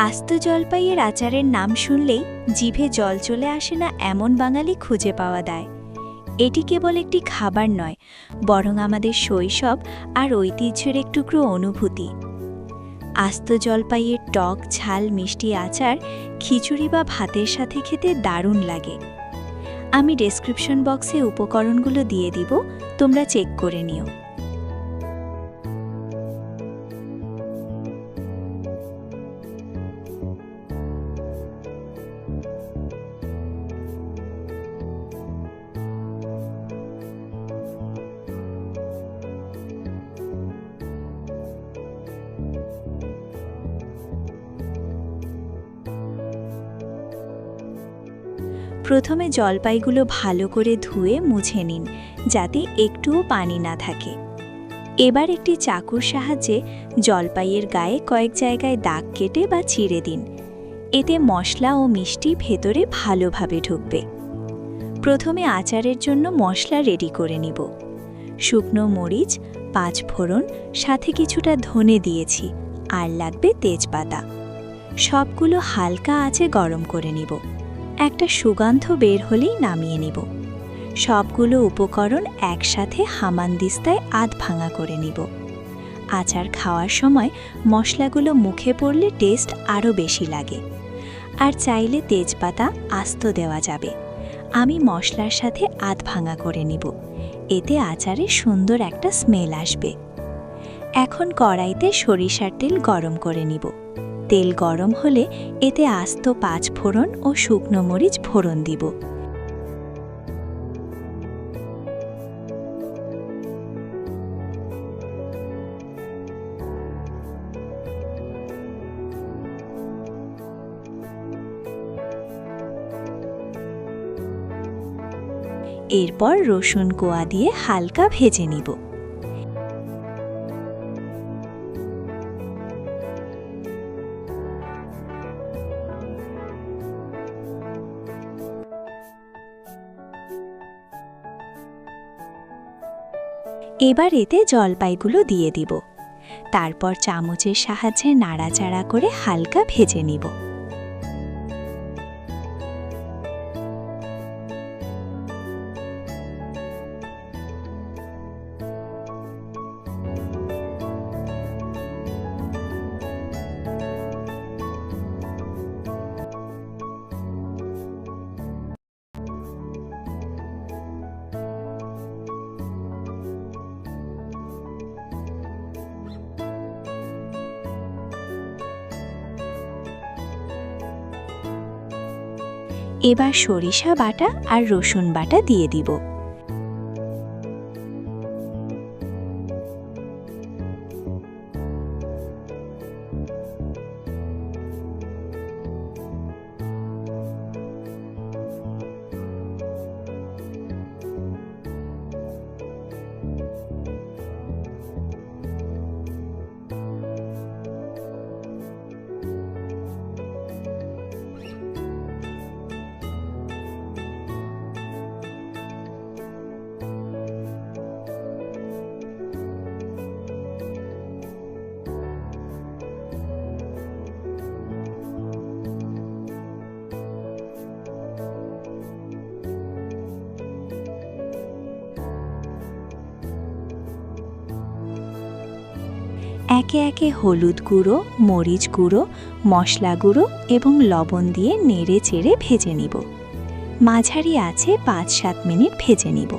আস্ত জলপাইয়ের আচারের নাম শুনলেই জিভে জল চলে আসে না এমন বাঙালি খুঁজে পাওয়া যায়। এটি কেবল একটি খাবার নয়, বরং আমাদের শৈশব আর ঐতিহ্যের এক টুকরো অনুভূতি। আস্ত জলপাইয়ের টক ঝাল মিষ্টি আচার খিচুড়ি বা ভাতের সাথে খেতে দারুণ লাগে। আমি ডেসক্রিপশন বক্সে উপকরণগুলো দিয়ে দিব, তোমরা চেক করে নিও। প্রথমে জলপাইগুলো ভালো করে ধুয়ে মুছে নিন, যাতে একটুও পানি না থাকে। এবার একটি চাকুর সাহায্যে জলপাইয়ের গায়ে কয়েক জায়গায় দাগ কেটে বা চিড়ে দিন। এতে মশলা ও মিষ্টি ভেতরে ভালোভাবে ঢুকবে। প্রথমে আচারের জন্য মশলা রেডি করে নিব। শুকনো মরিচ, 5 ফোড়ন, সাথে কিছুটা ধনে দিয়েছি, আর লাগবে তেজপাতা। সবগুলো হালকা আঁচে গরম করে নিব। একটা সুগন্ধ বের হলেই নামিয়ে নিব। সবগুলো উপকরণ একসাথে হামানদিস্তায় আধ ভাঙা করে নিব। আচার খাওয়ার সময় মশলাগুলো মুখে পড়লে টেস্ট আরও বেশি লাগে। আর চাইলে তেজপাতা আস্ত দেওয়া যাবে। আমি মশলার সাথে আধ ভাঙা করে নিব। এতে আচারে সুন্দর একটা স্মেল আসবে। এখন কড়াইতে সরিষার তেল গরম করে নিব। তেল গরম হলে এতে আস্ত 5 ফোড়ন ও শুকনো মরিচ ফোড়ন দিব। এরপর রসুন কোয়া দিয়ে হালকা ভেজে নিব। এবার এতে জলপাইগুলো দিয়ে দিব। তারপর চামচের সাহায্যে নাড়াচাড়া করে হালকা ভেজে নিব। এবার সরিষা বাটা আর রসুন বাটা দিয়ে দিব। একে একে হলুদ গুঁড়ো, মরিচ গুঁড়ো, মশলা গুঁড়ো এবং লবণ দিয়ে নেড়ে চেড়ে ভেজে নিব। মাঝারি আঁচে 5-7 মিনিট ভেজে নিব।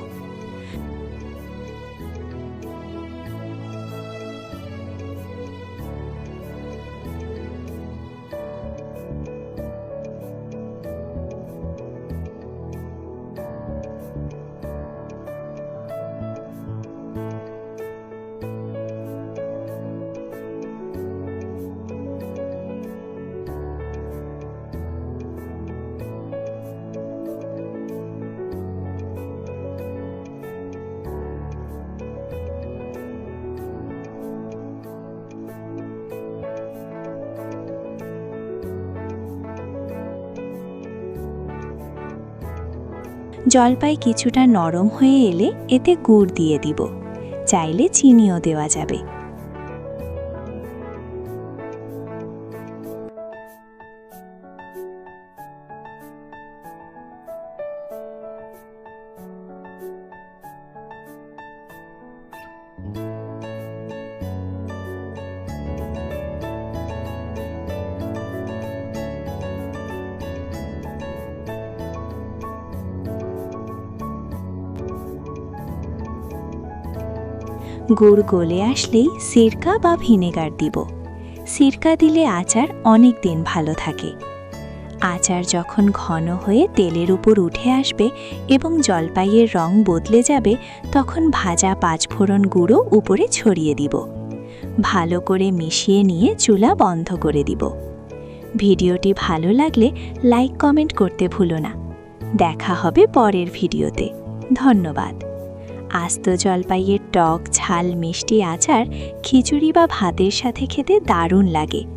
জলপাই কিছুটা নরম হয়ে এলে এতে গুড় দিয়ে দিব। চাইলে চিনিও দেওয়া যাবে। গুড় গলে আসলেই সিরকা বা ভিনেগার দিব। সিরকা দিলে আচার অনেক দিন ভালো থাকে। আচার যখন ঘন হয়ে তেলের উপর উঠে আসবে এবং জলপাইয়ের রং বদলে যাবে, তখন ভাজা পাঁচফোড়ন গুঁড়ো উপরে ছড়িয়ে দিব। ভালো করে মিশিয়ে নিয়ে চুলা বন্ধ করে দিব। ভিডিওটি ভালো লাগলে লাইক কমেন্ট করতে ভুলো না। দেখা হবে পরের ভিডিওতে। ধন্যবাদ। আস্ত জলপাইয়ের টক ঝাল মিষ্টি আচার খিচুড়ি বা ভাতের সাথে খেতে দারুণ লাগে।